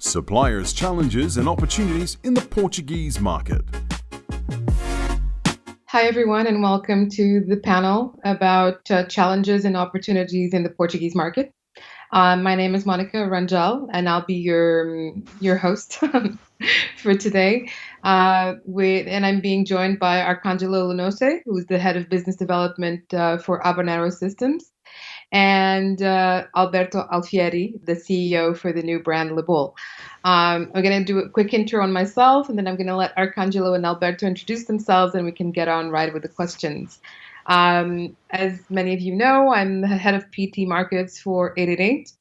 suppliers' challenges and opportunities in the Portuguese market. Hi, everyone, and welcome to the panel about challenges and opportunities in the Portuguese market. My name is Monica Rangel, and I'll be your host for today. And I'm being joined by ARCANGELO LONOCE, who is the head of business development for Habanero Systems, and ALBERTO ALFIERI, the CEO for the new brand Le Bull. I'm going to do a quick intro on myself, and then I'm going to let Arcangelo and Alberto introduce themselves, and we can get on right with the questions. As many of you know, I'm the head of PT markets for 888.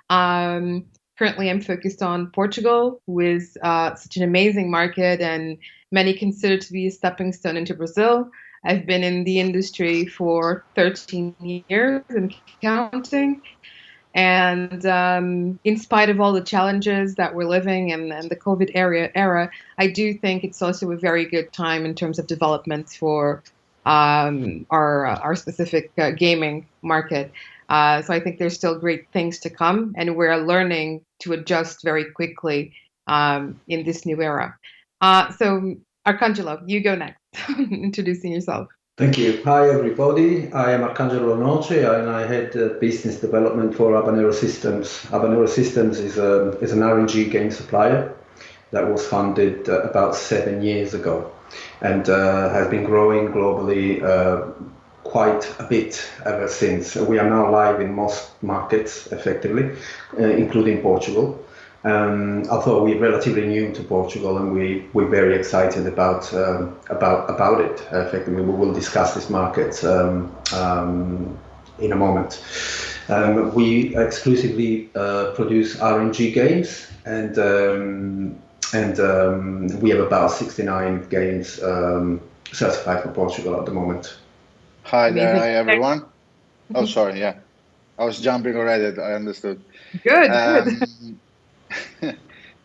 Currently, I'm focused on Portugal, who is such an amazing market, and many consider to be a stepping stone into Brazil. I've been in the industry for 13 years and counting. And in spite of all the challenges that we're living and the COVID era, I do think it's also a very good time in terms of development for our specific gaming market. So I think there's still great things to come, and we're learning to adjust very quickly in this new era. So Arcangelo, you go next, introducing yourself. Thank you. Hi, everybody. I am Arcangelo LONOCE, and I head business development for Habanero Systems. Habanero Systems is an RNG game supplier that was founded about 7 years ago and has been growing globally quite a bit ever since. We are now live in most markets, effectively, including Portugal. Although we're relatively new to Portugal, and we're very excited about it. Effectively, we will discuss this market in a moment. We exclusively produce RNG games, and we have about 69 games certified for Portugal at the moment. Hi there, hi everyone. Oh, sorry, yeah, I was jumping already. I understood. Good.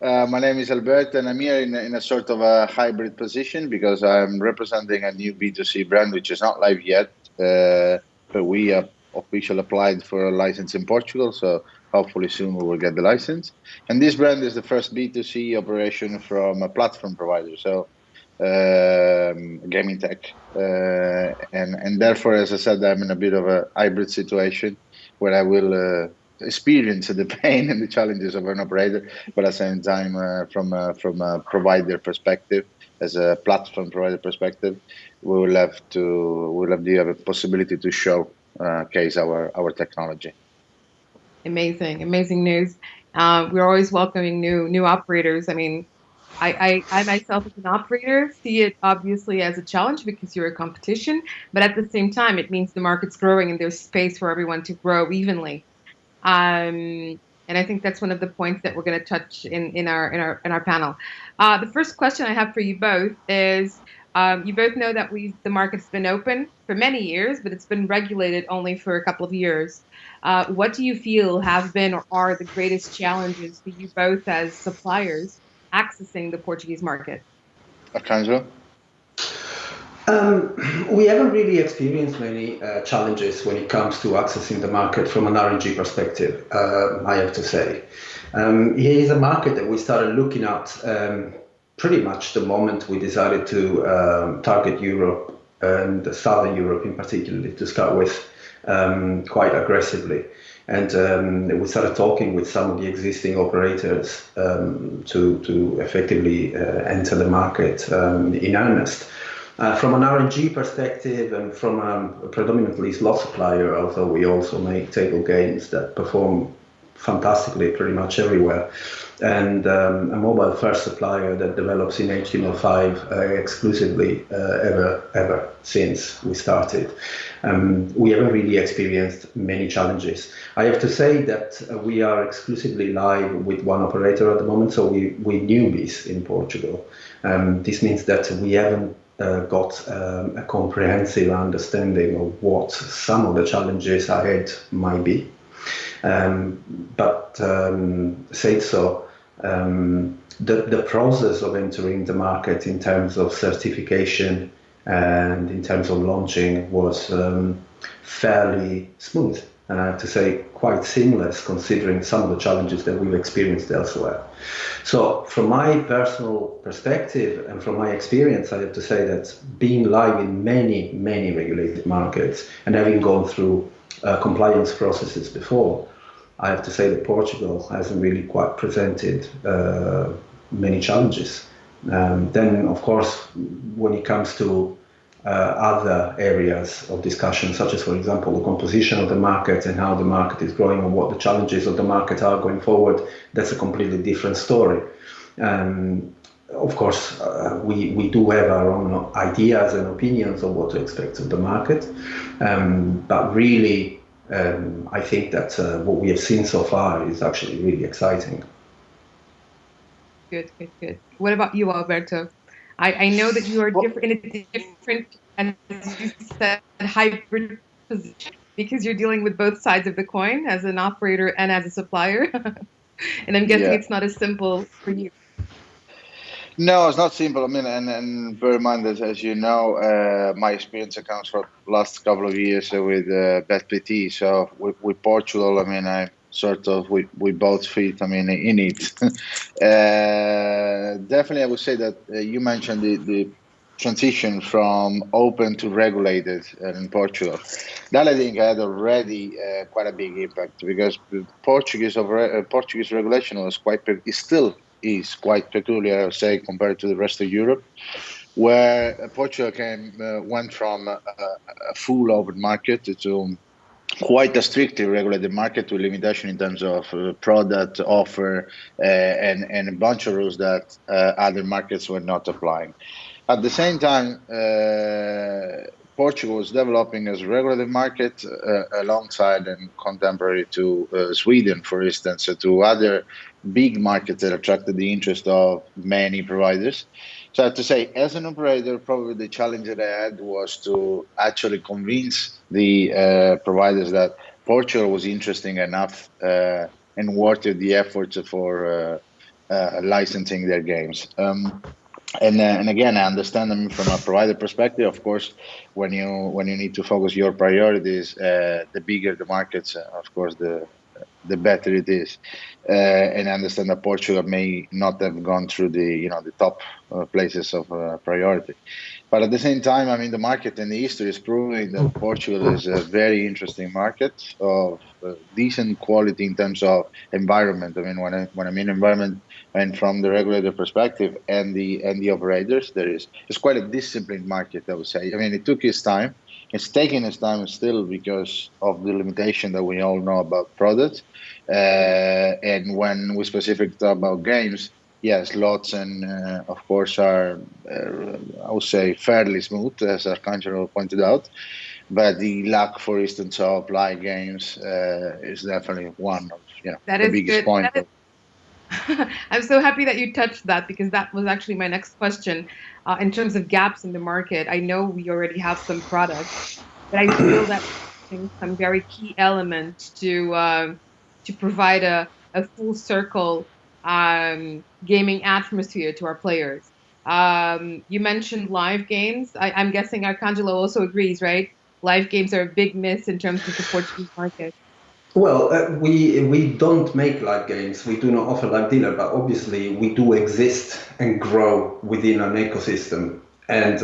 My name is Alberto, and I'm here in a sort of a hybrid position because I'm representing a new B2C brand which is not live yet, but we have officially applied for a license in Portugal, so hopefully soon we will get the license. And this brand is the first B2C operation from a platform provider, so gaming tech, and therefore, as I said, I'm in a bit of a hybrid situation where I will experience the pain and the challenges of an operator, but at the same time, from a provider perspective, as a platform provider perspective, we will have the possibility to showcase our technology. Amazing news. We're always welcoming new operators. I mean, I myself as an operator see it obviously as a challenge because you're a competition, but at the same time, it means the market's growing and there's space for everyone to grow evenly. And I think that's one of the points that we're going to touch in our panel. The first question I have for you both is, you both know that the market's been open for many years, but it's been regulated only for a couple of years. What do you feel have been or are the greatest challenges for you both as suppliers accessing the Portuguese market? Arcangelo? We haven't really experienced many challenges when it comes to accessing the market from an RNG perspective, I have to say. Here is a market that we started looking at pretty much the moment we decided to target Europe and Southern Europe in particular to start with quite aggressively. And we started talking with some of the existing operators to effectively enter the market in earnest. From an RNG perspective and from a predominantly slot supplier, although we also make table games that perform fantastically pretty much everywhere, and a mobile-first supplier that develops in HTML5 exclusively ever since we started. We haven't really experienced many challenges. I have to say that we are exclusively live with one operator at the moment, so we're newbies in Portugal. This means that we haven't got a comprehensive understanding of what some of the challenges ahead might be. But say so, the process of entering the market in terms of certification and in terms of launching was fairly smooth, and I have to say quite seamless considering some of the challenges that we've experienced elsewhere. So from my personal perspective and from my experience, I have to say that being live in many, many regulated markets and having gone through compliance processes before, I have to say that Portugal hasn't really quite presented many challenges. Then, of course, when it comes to other areas of discussion, such as, for example, the composition of the market and how the market is growing and what the challenges of the market are going forward, that's a completely different story. Of course, we do have our own ideas and opinions of what to expect of the market, but really, I think that what we have seen so far is actually really exciting. Good, good, good. What about you, Alberto? I know that you are in a different, as you said, hybrid position because you're dealing with both sides of the coin as an operator and as a supplier. And I'm guessing it's not as simple for you. No, it's not simple. I mean, and bear in mind that, as you know, my experience accounts for the last couple of years with BetPT. So with Portugal, I mean, we both fit, I mean, in it. Definitely, I would say that you mentioned the transition from open to regulated in Portugal. That, I think, had already quite a big impact because Portuguese regulation was is quite peculiar, I would say, compared to the rest of Europe, where Portugal went from a full open market to quite a strictly regulated market with limitation in terms of product offer and a bunch of rules that other markets were not applying. At the same time, Portugal was developing as a regulated market alongside and contemporary to Sweden, for instance, to other big markets that attracted the interest of many providers. So I have to say, as an operator, probably the challenge that I had was to actually convince the providers that Portugal was interesting enough and worth the efforts for licensing their games. And again, I understand them from a provider perspective. Of course, when you need to focus your priorities, the bigger the markets, of course, the better it is. And I understand that Portugal may not have gone through the top places of priority. But at the same time, I mean, the market and the history is proving that Portugal is a very interesting market of decent quality in terms of environment. I mean, when I mean environment, and from the regulator perspective and the operators, it's quite a disciplined market, I would say. I mean, it took its time. It's taking its time still because of the limitation that we all know about products. And when we specifically talk about games, yes, slots and of course are, I would say, fairly smooth, as ARCANGELO pointed out. But the lack, for instance, of live games is definitely one of the biggest points. I'm so happy that you touched that because that was actually my next question. In terms of gaps in the market, I know we already have some products, but I feel that some very key elements to provide a full circle gaming atmosphere to our players. You mentioned live games. I'm guessing ARCANGELO also agrees, right? Live games are a big miss in terms of the Portuguese market. Well, we don't make live games. We do not offer live dealer, but obviously we do exist and grow within an ecosystem. And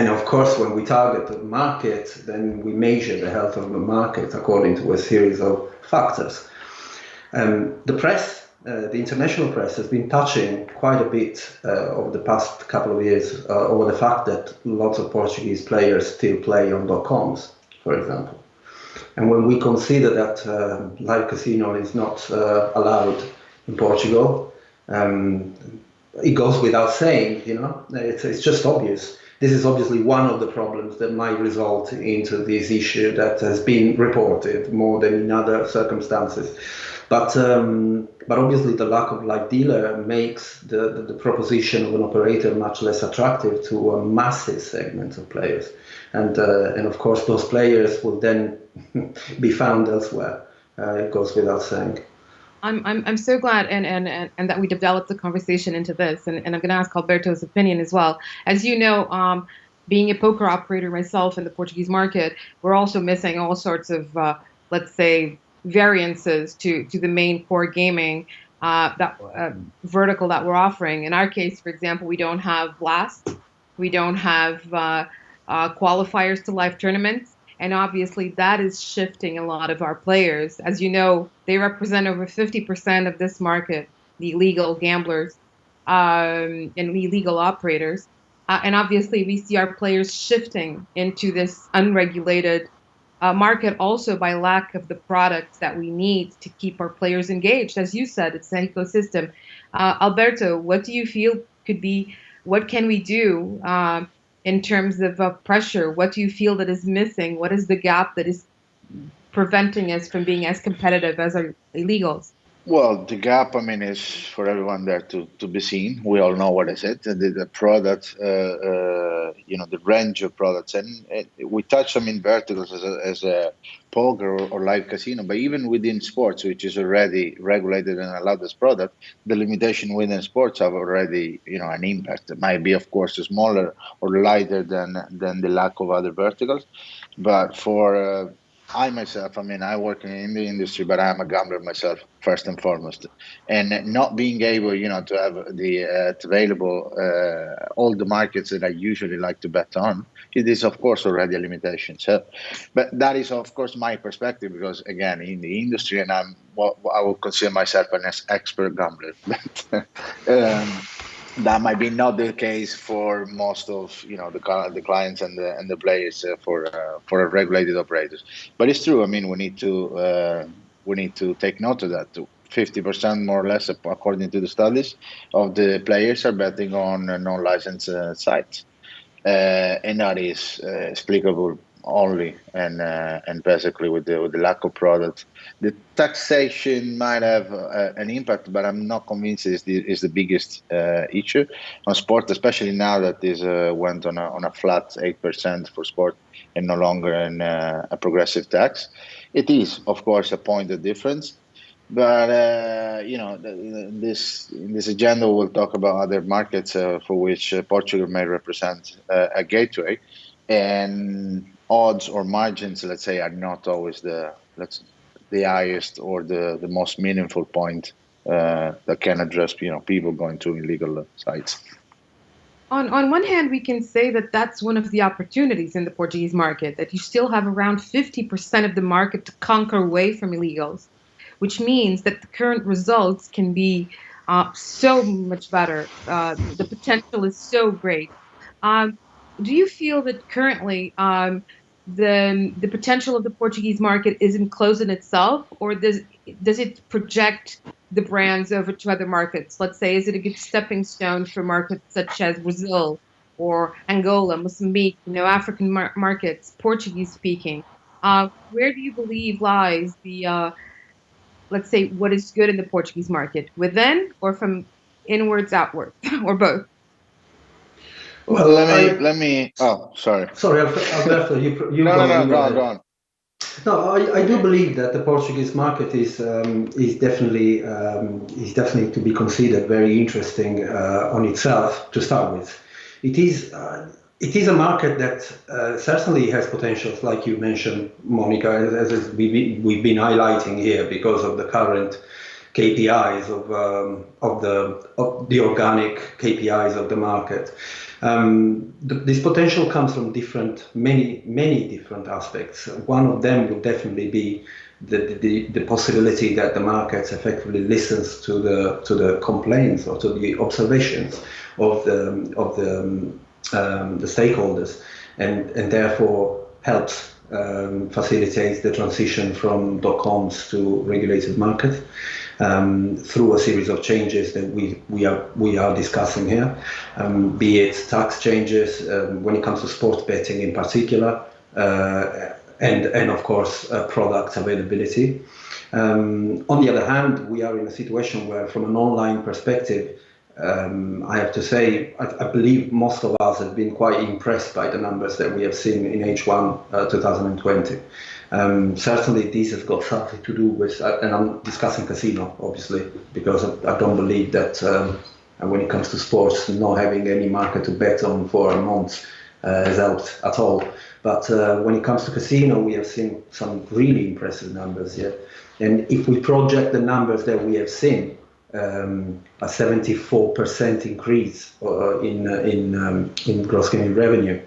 of course, when we target the market, then we measure the health of the market according to a series of factors. The press, the international press, has been touching quite a bit over the past couple of years over the fact that lots of Portuguese players still play on .coms, for example. And when we consider that live casino is not allowed in Portugal, it goes without saying, it's just obvious. This is obviously one of the problems that might result into this issue that has been reported more than in other circumstances. But obviously the lack of live dealer makes the proposition of an operator much less attractive to a massive segment of players. And of course those players will then be found elsewhere. It goes without saying. I'm so glad and that we developed the conversation into this, and I'm going to ask Alberto's opinion as well. As you know, being a poker operator myself in the Portuguese market, we're also missing all sorts of let's say, variances to the main core gaming vertical that we're offering. In our case, for example, we don't have Blast, we don't have qualifiers to live tournaments, and obviously that is shifting a lot of our players. As you know, they represent over 50% of this market, the illegal gamblers and illegal operators. And obviously, we see our players shifting into this unregulated market also by lack of the products that we need to keep our players engaged. As you said, it's an ecosystem. Alberto, what do you feel what can we do in terms of pressure? What do you feel that is missing? What is the gap that is preventing us from being as competitive as our illegals? Well, the gap, is for everyone there to be seen. We all know what is it. The product, the range of products. And we touch them in verticals as a poker or live casino. But even within sports, which is already regulated and allowed as product, the limitation within sports have already, an impact. It might be, of course, smaller or lighter than the lack of other verticals. But for... I myself, I work in the industry, but I'm a gambler myself, first and foremost. And not being able, to have the available all the markets that I usually like to bet on, it is, of course, already a limitation. So, but that is, of course, my perspective, because, again, in the industry, and I will consider myself an expert gambler. But, that might be not the case for most of the clients and the players for regulated operators. But it's true. We need to take note of that. 50% more or less, according to the studies, of the players are betting on non-licensed sites, and that is explicable only and basically with the lack of product. The taxation might have an impact, but I'm not convinced is the biggest issue on sport, especially now that this went on a flat 8% for sport and no longer a progressive tax. It is, of course, a point of difference. But in this agenda, we'll talk about other markets for which Portugal may represent a gateway, and odds or margins, let's say, are not always the highest or the most meaningful point that can address people going to illegal sites. On one hand, we can say that that's one of the opportunities in the Portuguese market, that you still have around 50% of the market to conquer away from illegals, which means that the current results can be so much better. The potential is so great. Do you feel that currently the potential of the Portuguese market isn't closed in itself, or does it project the brands over to other markets? Let's say, is it a good stepping stone for markets such as Brazil or Angola, Mozambique, African markets, Portuguese speaking? Where do you believe lies the, let's say, what is good in the Portuguese market, within or from inwards outwards, or both? Well, let me. Oh, sorry. Sorry, Alberto, you No, go on. No, I do believe that the Portuguese market is definitely to be considered very interesting on itself to start with. It is a market that certainly has potentials, like you mentioned, Monica, as we've been highlighting here, because of the current KPIs of the organic KPIs of the market. This potential comes from many different aspects. One of them would definitely be the possibility that the market effectively listens to the complaints or to the observations of the stakeholders, and therefore helps facilitate the transition from .coms to regulated market. Through a series of changes that we are discussing here, be it tax changes when it comes to sports betting in particular, and of course product availability. On the other hand, we are in a situation where, from an online perspective, I have to say, I believe most of us have been quite impressed by the numbers that we have seen in H1 2020. Certainly this has got something to do with, and I'm discussing casino, obviously, because I don't believe that when it comes to sports, not having any market to bet on for a month has helped at all. But when it comes to casino, we have seen some really impressive numbers. Yeah, and if we project the numbers that we have seen, a 74% increase in gross gaming revenue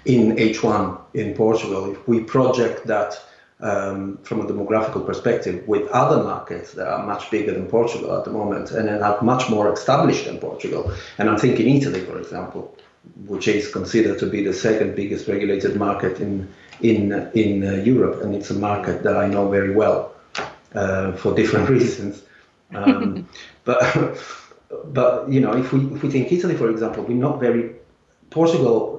in H1 in Portugal. If we project that from a demographical perspective with other markets that are much bigger than Portugal at the moment and are much more established than Portugal, and I'm thinking Italy, for example, which is considered to be the second biggest regulated market in Europe, and it's a market that I know very well for different reasons. But you know, if we think Italy, for example, we're not very Portugal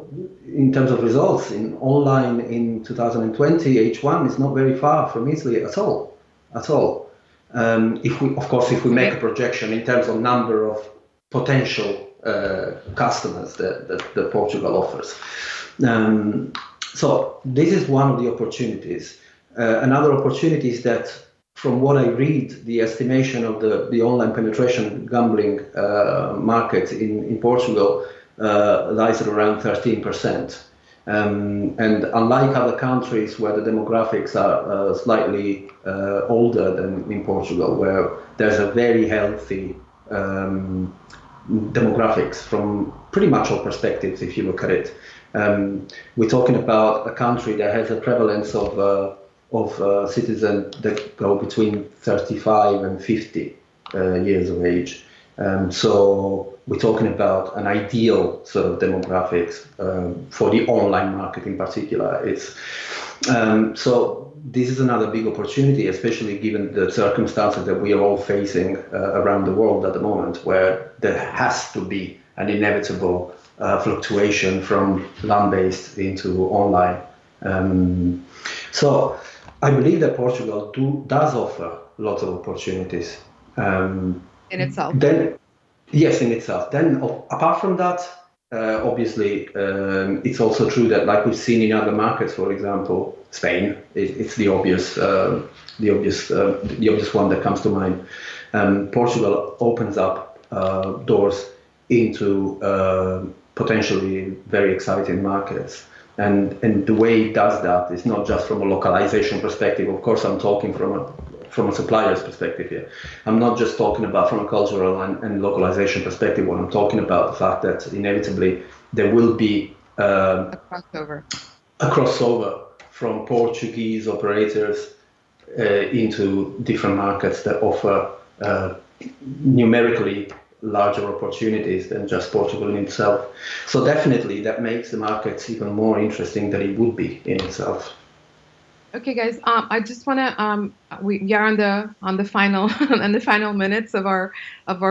in terms of results in online in 2020 H1 is not very far from Italy at all. If we make a projection in terms of number of potential customers that Portugal offers. So this is one of the opportunities. Another opportunity is that, from what I read, the estimation of the online penetration gambling market in Portugal lies at around 13%. And unlike other countries where the demographics are slightly older than in Portugal, where there's a very healthy demographics from pretty much all perspectives, if you look at it. We're talking about a country that has a prevalence of citizens that go between 35 and 50 years of age. So we're talking about an ideal sort of demographics for the online market in particular. So this is another big opportunity, especially given the circumstances that we are all facing around the world at the moment, where there has to be an inevitable fluctuation from land-based into online. So I believe that Portugal does offer lots of opportunities. In itself. Yes, in itself. Then, apart from that, obviously, it's also true that, like we've seen in other markets, for example, Spain, it's the obvious one that comes to mind. Portugal opens up doors into potentially very exciting markets. And the way it does that is not just from a localization perspective. Of course, I'm talking from a supplier's perspective here. I'm not just talking about from a cultural and localization perspective. When I'm talking about the fact that inevitably there will be a crossover from Portuguese operators into different markets that offer numerically larger opportunities than just Portugal in itself. So definitely that makes the markets even more interesting than it would be in itself. Okay, guys. I just want to. We are on the final minutes of our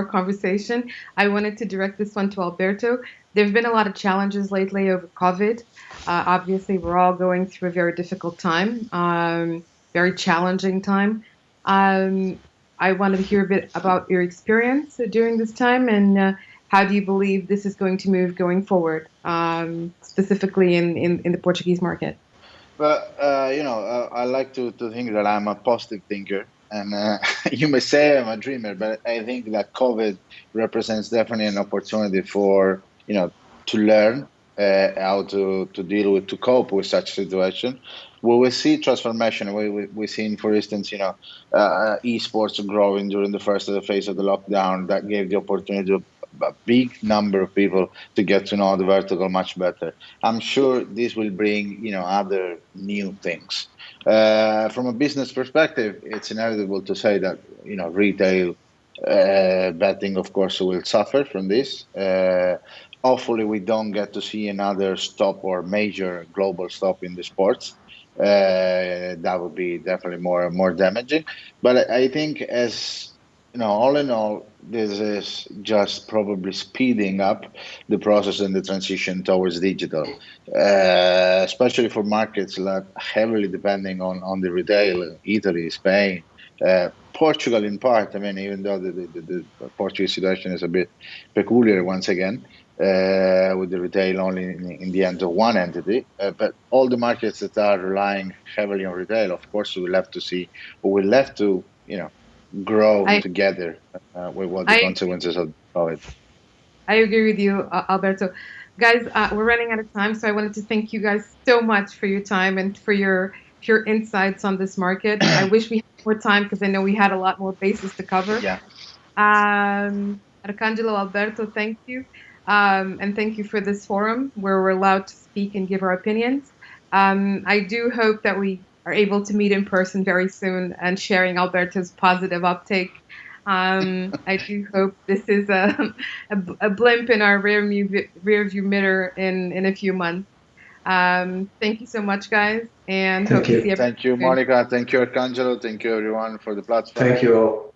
conversation. I wanted to direct this one to Alberto. There've been a lot of challenges lately over COVID. Obviously, we're all going through a very difficult time, very challenging time. I wanted to hear a bit about your experience during this time, and how do you believe this is going to move going forward, specifically in the Portuguese market? But, I like to think that I'm a positive thinker, and you may say I'm a dreamer, but I think that COVID represents definitely an opportunity for, to learn how to deal with, to cope with such situation. We will see transformation. We've seen, for instance, esports growing during the first phase of the lockdown. That gave the opportunity to a big number of people to get to know the vertical much better. I'm sure this will bring, other new things. From a business perspective, it's inevitable to say that, retail betting, of course, will suffer from this. Hopefully, we don't get to see another stop or major global stop in the sports. That would be definitely more damaging. But I think, as all in all, this is just probably speeding up the process and the transition towards digital, especially for markets that heavily depending on the retail, Italy, Spain, Portugal in part. I mean, even though the Portuguese situation is a bit peculiar once again, with the retail only in the hands of one entity, but all the markets that are relying heavily on retail, of course, we will have to grow together with what the consequences of it. I agree with you, Alberto. Guys, we're running out of time, so I wanted to thank you guys so much for your time and for your insights on this market. I wish we had more time because I know we had a lot more bases to cover. Yeah. Arcangelo, Alberto, thank you. And thank you for this forum where we're allowed to speak and give our opinions. I do hope that we are able to meet in person very soon and sharing Alberto's positive uptake. I do hope this is a blimp in our rear view mirror in a few months. Thank you so much, guys, and hope to see everyone Thank you, soon. Monica. Thank you, Arcangelo. Thank you, everyone, for the platform. Thank you all.